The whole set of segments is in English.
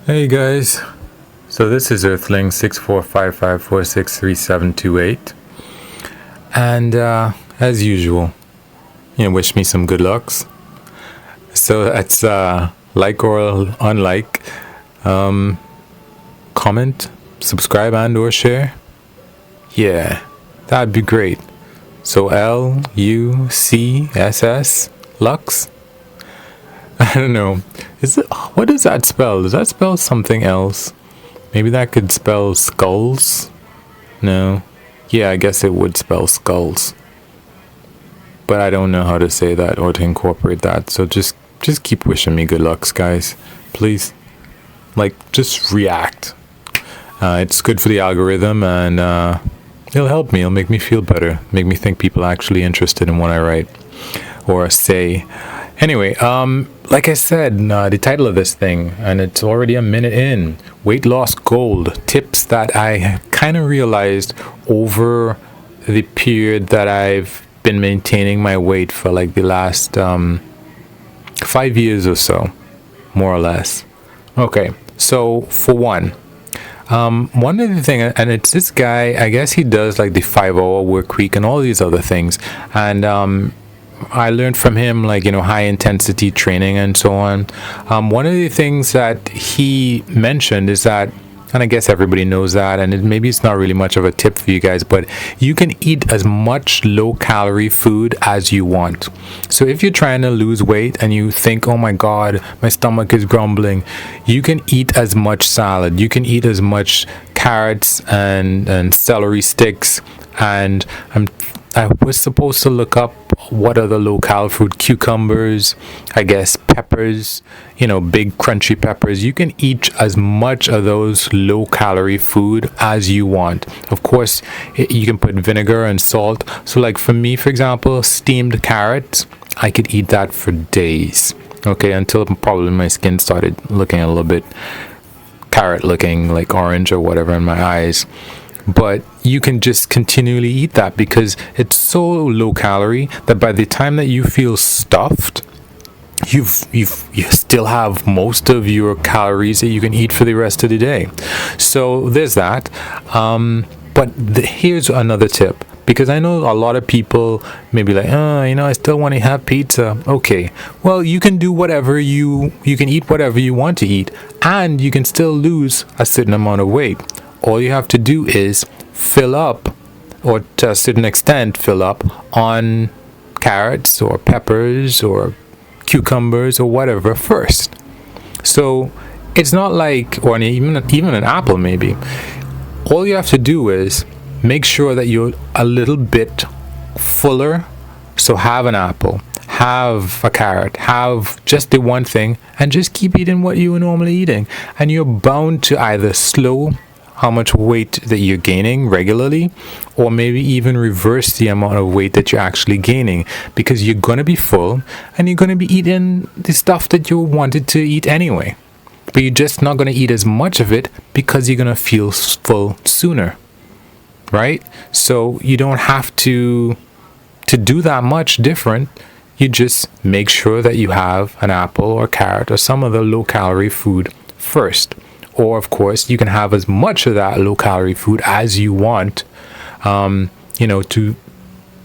Hey guys, so this is Earthling 6455463728, and as usual, wish me some good lucks. So that's like or unlike, comment, subscribe and/or share. Yeah, that'd be great. So LUCSS Lux. I don't know. What does that spell? Does that spell something else? Maybe that could spell skulls? No. Yeah, I guess it would spell skulls. But I don't know how to say that or to incorporate that. So just keep wishing me good lucks, guys. Please. Just react. It's good for the algorithm, and it'll help me. It'll make me feel better. Make me think people are actually interested in what I write or say. Anyway, like I said, the title of this thing, and it's already a minute in, weight loss gold, tips that I kind of realized over the period that I've been maintaining my weight for like the last 5 years or so, more or less. Okay, so for one of the things, and it's this guy, I guess he does like the 5-hour work week and all these other things, and I learned from him, high intensity training and so on. One of the things that he mentioned is that, and I guess everybody knows that, and maybe it's not really much of a tip for you guys, but you can eat as much low calorie food as you want. So if you're trying to lose weight and you think, oh my God, my stomach is grumbling, you can eat as much salad, you can eat as much carrots and celery sticks, and I was supposed to look up what are the low-cal food, cucumbers, I guess peppers, big crunchy peppers. You can eat as much of those low-calorie food as you want. Of course, you can put vinegar and salt. So like for me, for example, steamed carrots, I could eat that for days. Okay, until probably my skin started looking a little bit carrot looking, like orange or whatever in my eyes. But you can just continually eat that because it's so low calorie that by the time that you feel stuffed, you still have most of your calories that you can eat for the rest of the day. So there's that. But here's another tip, because I know a lot of people may be like, I still want to have pizza. Okay, well, you can do whatever you can eat whatever you want to eat, and you can still lose a certain amount of weight. All you have to do is fill up, or to a certain extent fill up, on carrots or peppers or cucumbers or whatever first. So it's not like, or even an apple maybe. All you have to do is make sure that you're a little bit fuller. So have an apple, have a carrot, have just the one thing, and just keep eating what you were normally eating. And you're bound to either slow how much weight that you're gaining regularly, or maybe even reverse the amount of weight that you're actually gaining, because you're going to be full and you're going to be eating the stuff that you wanted to eat anyway, but you're just not going to eat as much of it because you're going to feel full sooner, right? So you don't have to do that much different. You just make sure that you have an apple or carrot or some other low calorie food first. Or of course, you can have as much of that low calorie food as you want, to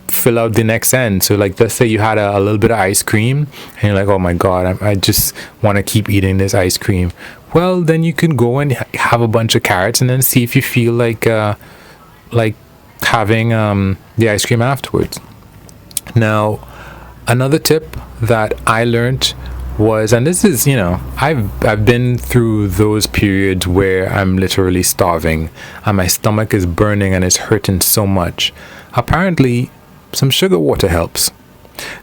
fill out the next end. So like, let's say you had a little bit of ice cream and you're like, oh my God, I just want to keep eating this ice cream. Well, then you can go and have a bunch of carrots and then see if you feel like having the ice cream afterwards. Now, another tip that I learned was, and this is, I've been through those periods where I'm literally starving and my stomach is burning and it's hurting so much. Apparently, some sugar water helps.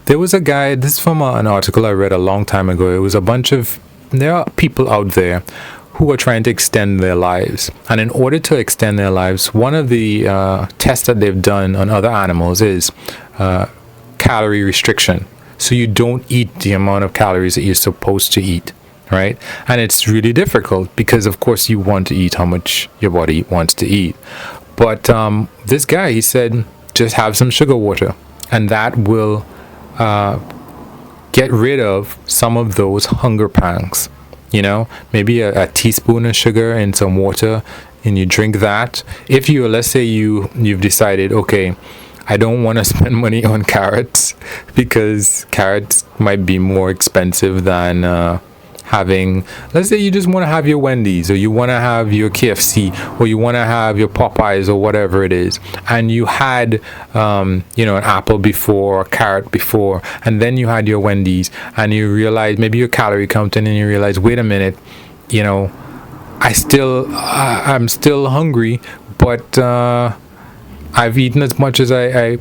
There was a guy, this is from an article I read a long time ago. It was there are people out there who are trying to extend their lives. And in order to extend their lives, one of the tests that they've done on other animals is calorie restriction. So you don't eat the amount of calories that you're supposed to eat, right? And it's really difficult because, of course, you want to eat how much your body wants to eat. But this guy, he said, just have some sugar water, and that will get rid of some of those hunger pangs. maybe a teaspoon of sugar in some water, and you drink that. If you, let's say you've decided, okay, I don't want to spend money on carrots because carrots might be more expensive than having, let's say you just want to have your Wendy's, or you want to have your KFC, or you want to have your Popeyes, or whatever it is, and you had an apple before, a carrot before, and then you had your Wendy's, and you realize, maybe you're calorie counting, and you realize, wait a minute, I'm still hungry, but I've eaten as much as I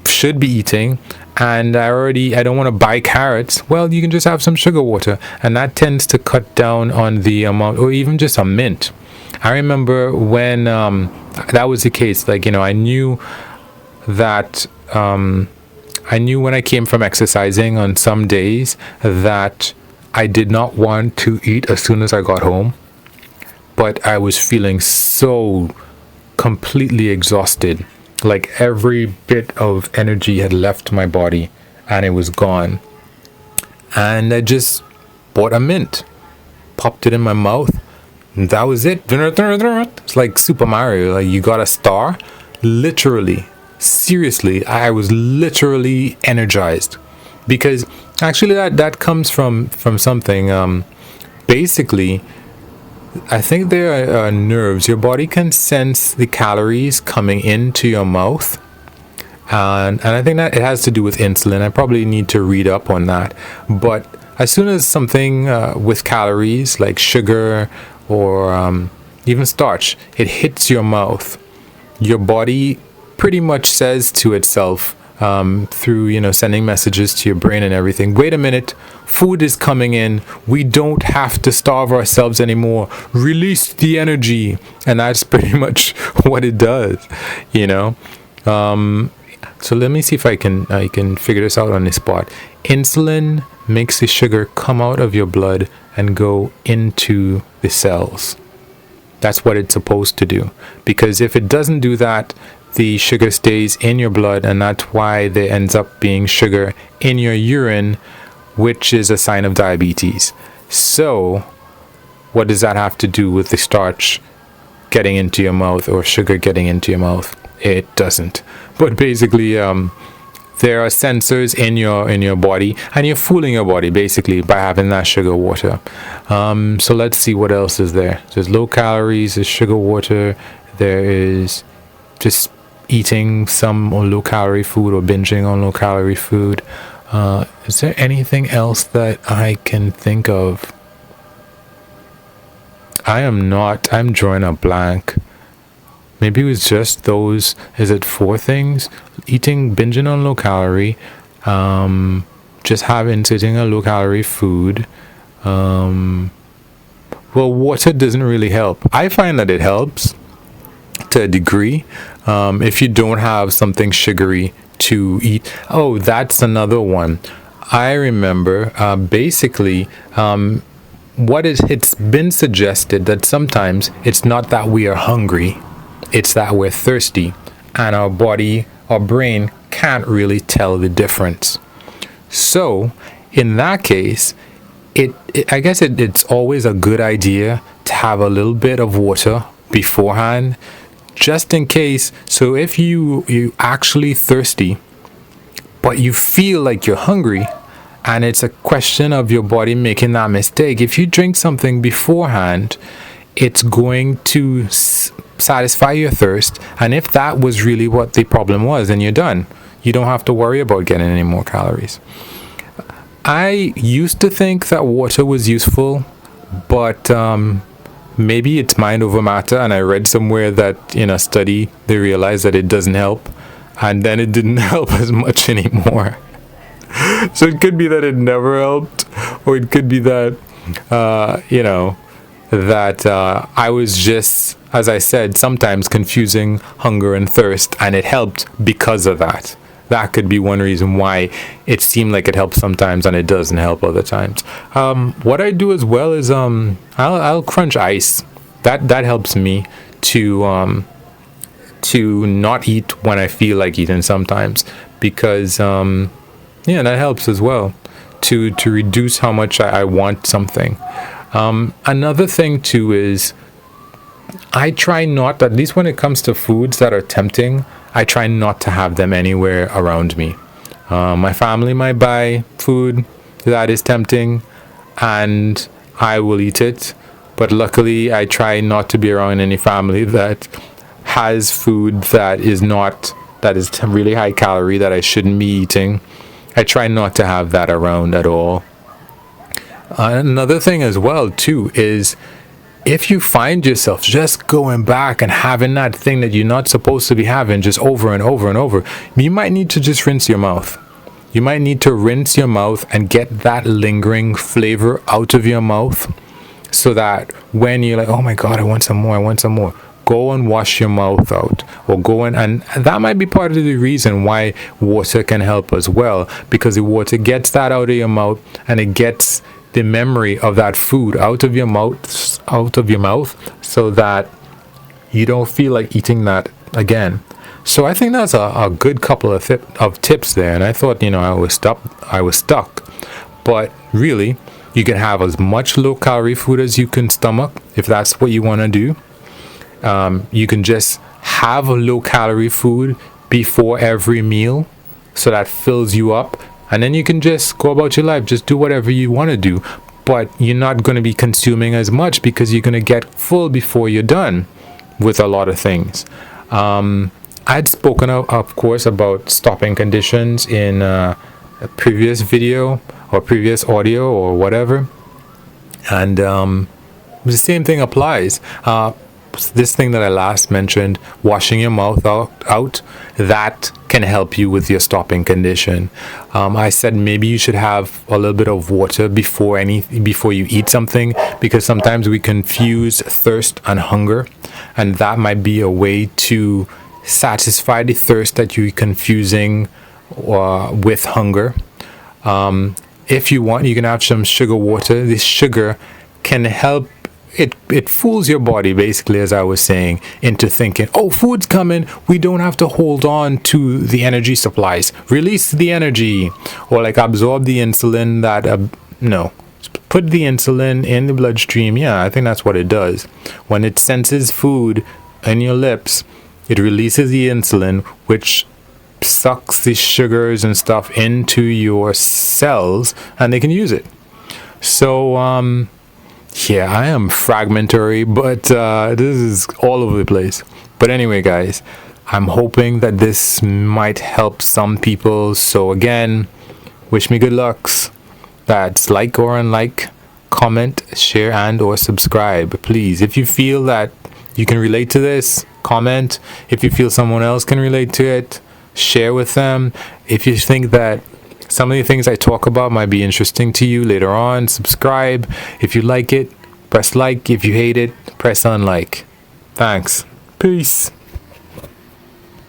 should be eating, and I don't want to buy carrots. Well, you can just have some sugar water, and that tends to cut down on the amount, or even just a mint. I remember when that was the case. I knew that I knew when I came from exercising on some days that I did not want to eat as soon as I got home, but I was feeling so completely exhausted. Like every bit of energy had left my body and it was gone. And I just bought a mint, popped it in my mouth, and that was it. It's like Super Mario. Like, you got a star. Literally, seriously, I was literally energized. Because actually that comes from something. Basically, I think there are nerves. Your body can sense the calories coming into your mouth, and I think that it has to do with insulin. I probably need to read up on that. But as soon as something with calories like sugar or even starch, it hits your mouth, your body pretty much says to itself, through sending messages to your brain and everything, wait a minute, food is coming in, we don't have to starve ourselves anymore, release the energy. And that's pretty much what it does. So let me see if I can figure this out on the spot. Insulin makes the sugar come out of your blood and go into the cells. That's what it's supposed to do, because if it doesn't do that, the sugar stays in your blood, and that's why there ends up being sugar in your urine, which is a sign of diabetes. So what does that have to do with the starch getting into your mouth or sugar getting into your mouth? It doesn't. But basically, there are sensors in your body, and you're fooling your body basically by having that sugar water. So let's see what else is there. There's low calories, there's sugar water, there is just eating some low calorie food or binging on low calorie food. Is there anything else that I can think of? I'm drawing a blank. Maybe it was just those. Is it 4 things? Eating, binging on low calorie, just sitting a low calorie food. Well, water doesn't really help. I find that it helps to a degree, if you don't have something sugary to eat. Oh, that's another one. I remember basically it's been suggested that sometimes it's not that we are hungry, it's that we're thirsty, and our brain can't really tell the difference. So in that case, I guess it's always a good idea to have a little bit of water beforehand, just in case. So if you actually thirsty, but you feel like you're hungry, and it's a question of your body making that mistake, if you drink something beforehand, it's going to satisfy your thirst. And if that was really what the problem was, then you're done. You don't have to worry about getting any more calories. I used to think that water was useful, but maybe it's mind over matter, and I read somewhere that in a study they realized that it doesn't help, and then it didn't help as much anymore. So it could be that it never helped, or it could be that I was just, as I said, sometimes confusing hunger and thirst, and it helped because of that. That could be one reason why it seemed like it helps sometimes and it doesn't help other times. What I do as well is I'll crunch ice. That helps me to not eat when I feel like eating sometimes, because that helps as well to reduce how much I want something. Another thing too is I try not, at least when it comes to foods that are tempting, I try not to have them anywhere around me. My family might buy food that is tempting and I will eat it. But luckily, I try not to be around any family that has food that is really high calorie that I shouldn't be eating. I try not to have that around at all. Another thing as well too is if you find yourself just going back and having that thing that you're not supposed to be having just over and over and over, you might need to just rinse your mouth. You might need to rinse your mouth and get that lingering flavor out of your mouth so that when you're like, oh my God, I want some more, go and wash your mouth out, or go in, and that might be part of the reason why water can help as well, because the water gets that out of your mouth and it gets the memory of that food out of your mouth, so that you don't feel like eating that again. So I think that's a good couple of tips there, and I thought, I was stuck, but really, you can have as much low-calorie food as you can stomach if that's what you want to do. You can just have a low-calorie food before every meal, so that fills you up, and then you can just go about your life, just do whatever you want to do, but you're not going to be consuming as much because you're going to get full before you're done with a lot of things. I'd spoken of course about stopping conditions in a previous video or previous audio or whatever, and the same thing applies. This thing that I last mentioned, washing your mouth out, that can help you with your stopping condition. I said maybe you should have a little bit of water before you eat something, because sometimes we confuse thirst and hunger, and that might be a way to satisfy the thirst that you're confusing with hunger. If you want, you can have some sugar water. This sugar can help. It fools your body, basically, as I was saying, into thinking, oh, food's coming, we don't have to hold on to the energy supplies, release the energy, or like absorb the insulin that no, put the insulin in the bloodstream. Yeah, I think that's what it does. When it senses food in your lips, it releases the insulin, which sucks the sugars and stuff into your cells, and they can use it. So yeah, I am fragmentary, but this is all over the place. But anyway, guys, I'm hoping that this might help some people. So again, wish me good lucks. That's like or unlike, comment, share, and or subscribe. Please, if you feel that you can relate to this, comment. If you feel someone else can relate to it, share with them. If you think that some of the things I talk about might be interesting to you later on, subscribe. If you like it, press like. If you hate it, press unlike. Thanks. Peace.